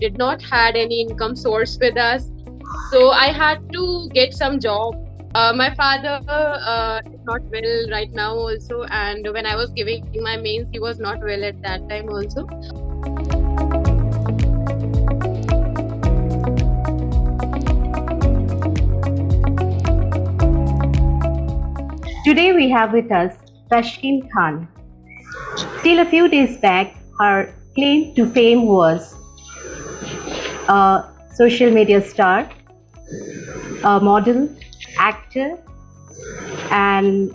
did not had any income source with us. So I had to get some job. My father is not well right now also, and when I was giving my mains, he was not well at that time also. Today we have with us Taskeen Khan. Till a few days back, her claim to fame was a social media star, a model, actor, and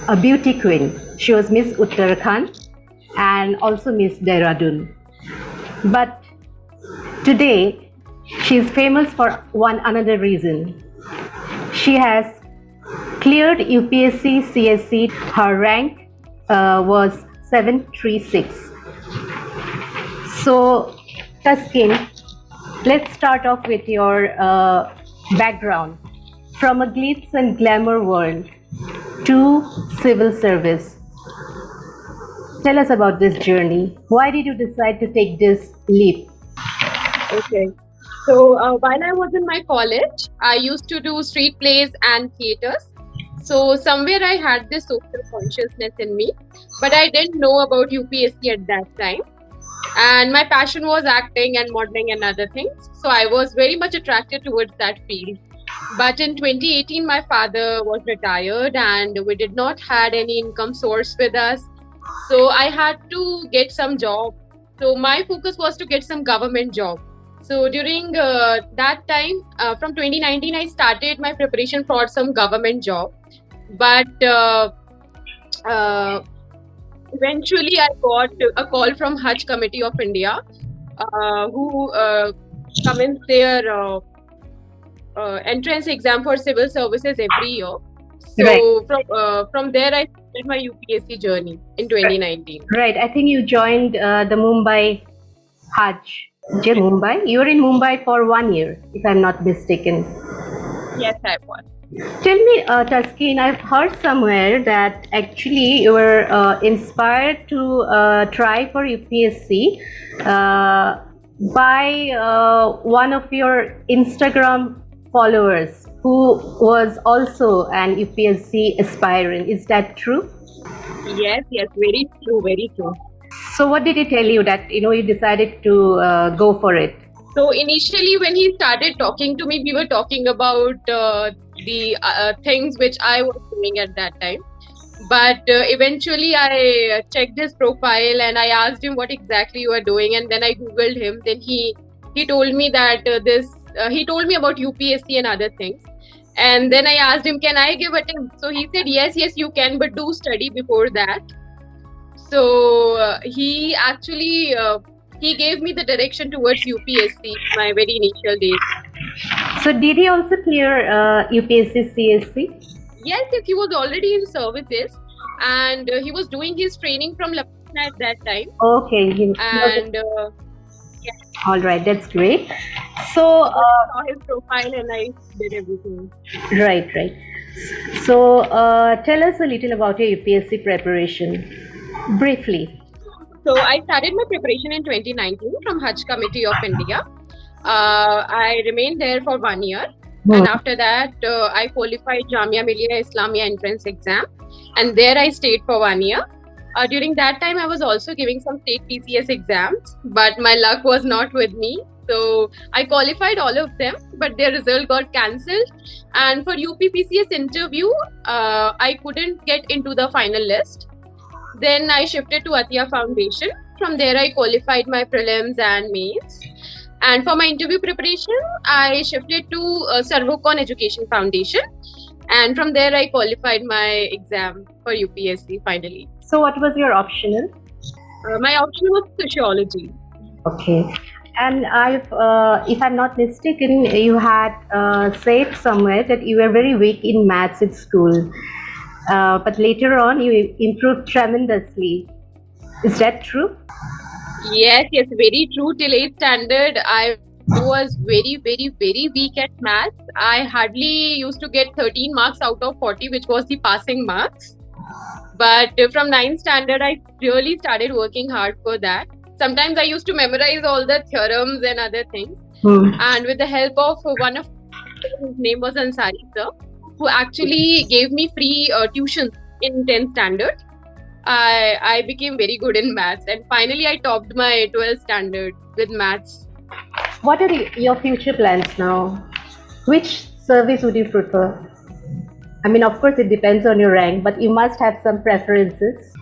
a beauty queen. She was Miss Uttarakhand and also Miss Dehradun. But today, she is famous for one another reason. She has cleared UPSC CSE. Her rank was 736. So, Taskeen, let's start off with your background. From a glitz and glamour world to civil service. Tell us about this journey. Why did you decide to take this leap? Okay. So while I was in my college, I used to do street plays and theaters. So somewhere I had this social consciousness in me, but I didn't know about UPSC at that time. And my passion was acting and modeling and other things. So I was very much attracted towards that field. But in 2018, my father was retired and we did not had any income source with us. So I had to get some job. So my focus was to get some government job. So during that time, from 2019, I started my preparation for some government job. But eventually, I got a call from Hajj Committee of India, who commence their entrance exam for civil services every year. So from there, I started my UPSC journey in 2019. Right. I think you joined the Mumbai Hajj. Mumbai. You were in Mumbai for 1 year, if I'm not mistaken. Yes, I was. Tell me, Taskeen, I've heard somewhere that actually you were inspired to try for UPSC by one of your Instagram followers who was also an UPSC aspirant. Is that true? Yes, very true, very true. So what did he tell you that, you decided to go for it? So initially when he started talking to me, we were talking about the things which I was doing at that time. But eventually I checked his profile and I asked him what exactly you are doing. And then I Googled him. Then he told me that he told me about UPSC and other things. And then I asked him, can I give a attempt? So he said, yes, you can, but do study before that. So he actually he gave me the direction towards UPSC in my very initial days. So did he also clear UPSC CSE? Yes, he was already in services and he was doing his training from Lakhna at that time. Okay. Yes. All right, that's great. So I saw his profile and I did everything. Right. So tell us a little about your UPSC preparation. Briefly. So I started my preparation in 2019 from Hajj Committee of India. I remained there for 1 year. And after that, I qualified Jamia Millia Islamia entrance exam. And there I stayed for 1 year. During that time, I was also giving some state PCS exams, but my luck was not with me. So I qualified all of them, but their result got cancelled. And for UP PCS interview, I couldn't get into the final list. Then I shifted to Atiya Foundation. From there, I qualified my prelims and mains. And for my interview preparation, I shifted to Servocon Education Foundation. And from there, I qualified my exam for UPSC finally. So what was your optional? My option was sociology. Okay. And if I'm not mistaken, you had said somewhere that you were very weak in maths at school. But later on, you improved tremendously. Is that true? Yes, very true. Till 8th standard, I was very weak at maths. I hardly used to get 13 marks out of 40, which was the passing marks. But from 9th standard, I really started working hard for that. sometimes I used to memorize all the theorems and other things. And with the help of one of his name was Ansari sir, who actually gave me free tuition in 10th standard. I became very good in maths, and finally I topped my 12th standard with maths. What are your future plans now? Which service would you prefer? I mean, of course, it depends on your rank, but you must have some preferences.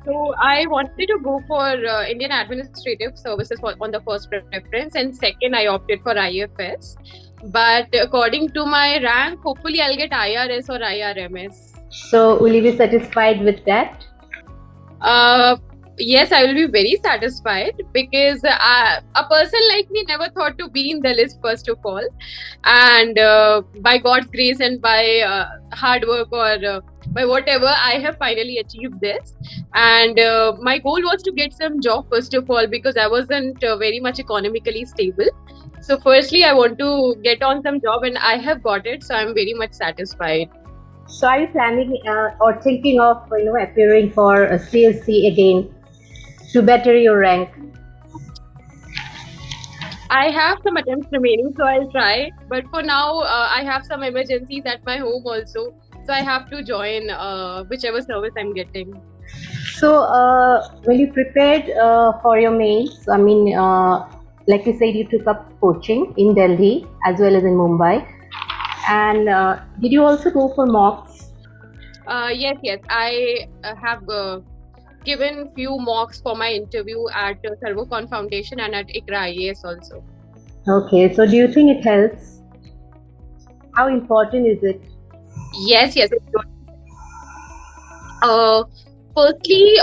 So I wanted to go for Indian Administrative Services on the first preference, and second I opted for IFS. But according to my rank, hopefully I'll get IRS or IRMS. So will you be satisfied with that? Yes, I will be very satisfied, because a person like me never thought to be in the list first of all, and by God's grace and by hard work or by whatever, I have finally achieved this. And my goal was to get some job first of all, because I wasn't very much economically stable. So firstly, I want to get on some job, and I have got it, so I'm very much satisfied. So are you planning or thinking of appearing for a CSE again to better your rank? I have some attempts remaining, so I'll try. But for now, I have some emergencies at my home also, so I have to join whichever service I'm getting. So when you prepared for your mains, I mean, like you said, you took up coaching in Delhi as well as in Mumbai. And did you also go for mocks? Yes. I have given few mocks for my interview at Servocon Foundation and at ICRA IAS also. Okay, so do you think it helps? How important is it? Yes. It's good. Firstly,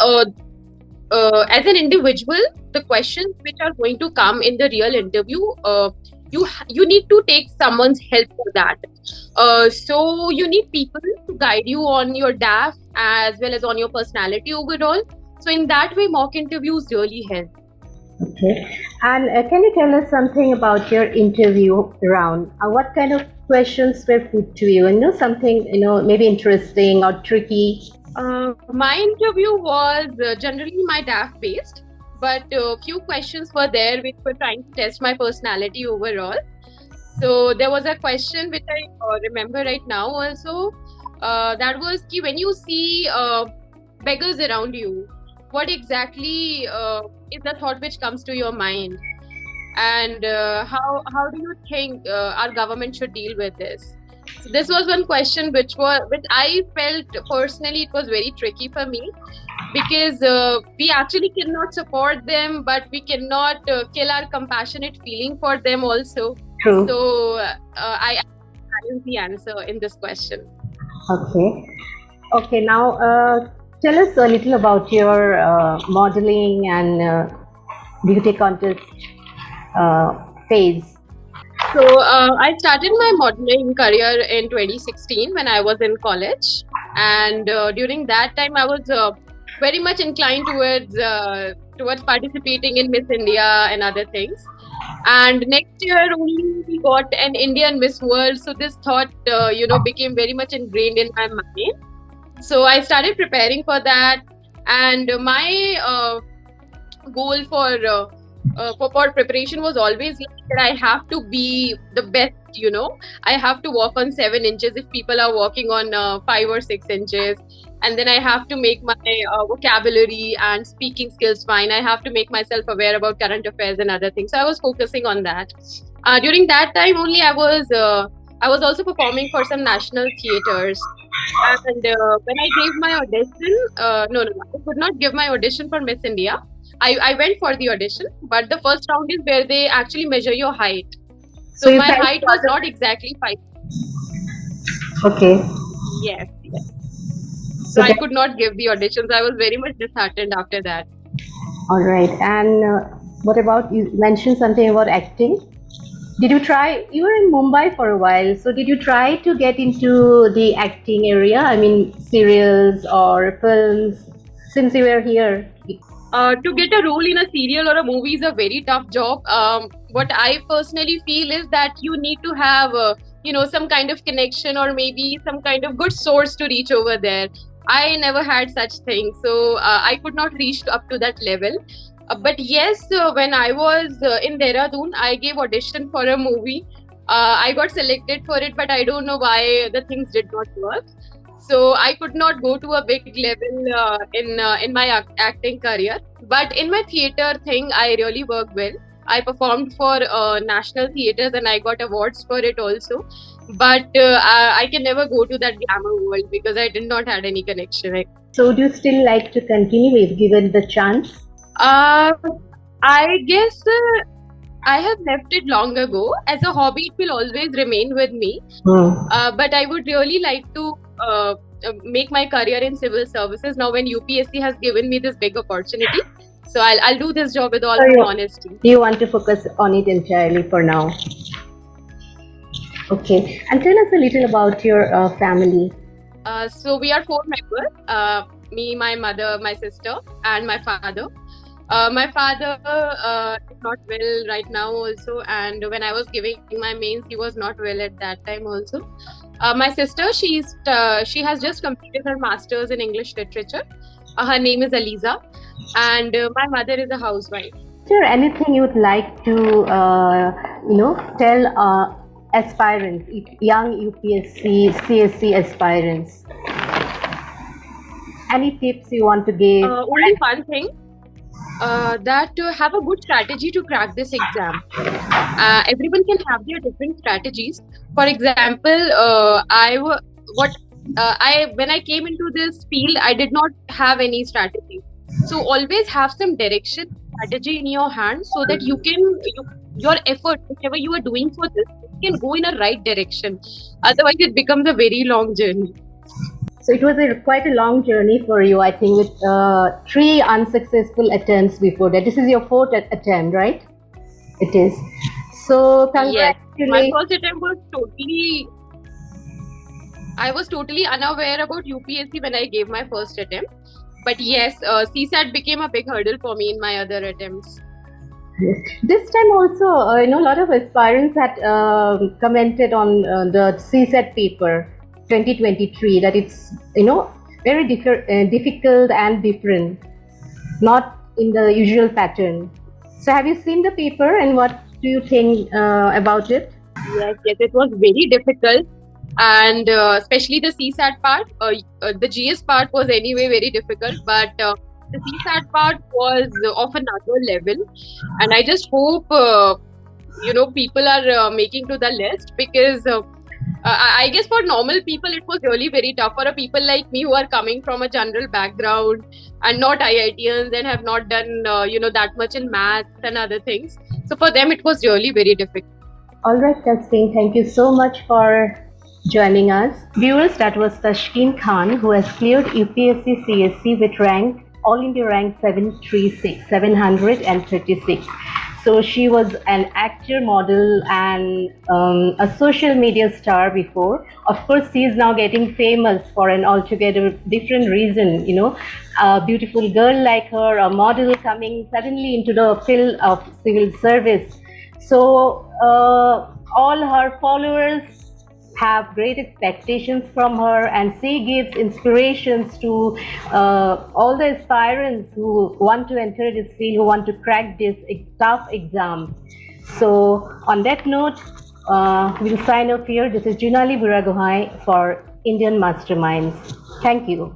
as an individual, the questions which are going to come in the real interview, you need to take someone's help for that. So you need people to guide you on your DAF as well as on your personality overall. So in that way, mock interviews really help. Okay. And can you tell us something about your interview round? What kind of questions were put to you? Something maybe interesting or tricky. My interview was generally my DAF based, but a few questions were there which were trying to test my personality overall. So there was a question which I remember right now also. That was ki when you see beggars around you, what exactly is the thought which comes to your mind, and how do you think our government should deal with this? So this was one question which I felt personally it was very tricky for me, because we actually cannot support them, but we cannot kill our compassionate feeling for them also. True. So I balance the answer in this question. Okay. Now tell us a little about your modeling and beauty contest phase. So I started my modeling career in 2016 when I was in college, and during that time I was very much inclined towards participating in Miss India and other things. And next year only we got an Indian Miss World, so this thought became very much ingrained in my mind. So I started preparing for that, and my goal for preparation was always that I have to be the best. I have to walk on 7 inches if people are walking on 5 or 6 inches, and then I have to make my vocabulary and speaking skills fine. I have to make myself aware about current affairs and other things. So I was focusing on that. During that time only I was also performing for some national theaters. And when I gave my audition, no, I could not give my audition for Miss India. I went for the audition, but the first round is where they actually measure your height. So my height was not exactly 5. Okay. Yes. So I could not give the auditions. I was very much disheartened after that. All right. And what about, you mentioned something about acting? Did you try, you were in Mumbai for a while, so did you try to get into the acting area? I mean, serials or films, since you were here? To get a role in a serial or a movie is a very tough job. What I personally feel is that you need to have, some kind of connection or maybe some kind of good source to reach over there. I never had such things, so I could not reach up to that level. But yes, when I was in Dehradun, I gave audition for a movie. I got selected for it, but I don't know why the things did not work. So I could not go to a big level in my acting career. But in my theater thing, I really worked well. I performed for national theaters and I got awards for it also. But I can never go to that glamour world because I did not had any connection. So do you still like to continue if given the chance? Uh, I guess I have left it long ago. As a hobby, it will always remain with me. But I would really like to make my career in civil services now when UPSC has given me this big opportunity. So I'll do this job with all my honesty. You want to focus on it entirely for now? Okay. And tell us a little about your family. So we are 4 members. Me, my mother, my sister, and my father. My father is not well right now also, and when I was giving my mains, he was not well at that time also. My sister, she has just completed her master's in English literature. Her name is Aliza, and my mother is a housewife. Is there anything you would like to tell aspirants, young UPSC CSE aspirants? Any tips you want to give? Only one thing. That have a good strategy to crack this exam. Everyone can have their different strategies. For example, when I came into this field, I did not have any strategy. So always have some direction, strategy in your hand, so that your effort, whatever you are doing for this, can go in a right direction. Otherwise, it becomes a very long journey. So it was quite a long journey for you, I think, with 3 unsuccessful attempts before that. This is your 4th attempt, right? It is. So congratulations. Yes, my first attempt was I was totally unaware about UPSC when I gave my first attempt. But yes, CSAT became a big hurdle for me in my other attempts. This time also, a lot of aspirants had commented on the CSAT paper 2023 that it's very difficult and different, not in the usual pattern. So have you seen the paper and what do you think about it? Yes, it was very difficult, and especially the CSAT part. The GS part was anyway very difficult, but the CSAT part was of another level, and I just hope people are making to the list, because I guess for normal people it was really very tough. For people like me who are coming from a general background and not IITians and have not done that much in maths and other things, so for them it was really very difficult. All right, Taskeen, thank you so much for joining us. Viewers, that was Taskeen Khan, who has cleared UPSC CSE with All India rank 736. So she was an actor, model, and a social media star before. Of course, she is now getting famous for an altogether different reason. A beautiful girl like her, a model coming suddenly into the field of civil service. So all her followers have great expectations from her, and she gives inspirations to all the aspirants who want to enter this field, who want to crack this tough exam. So on that note, we'll sign off here. This is Junali Buragohai for Indian Masterminds. Thank you.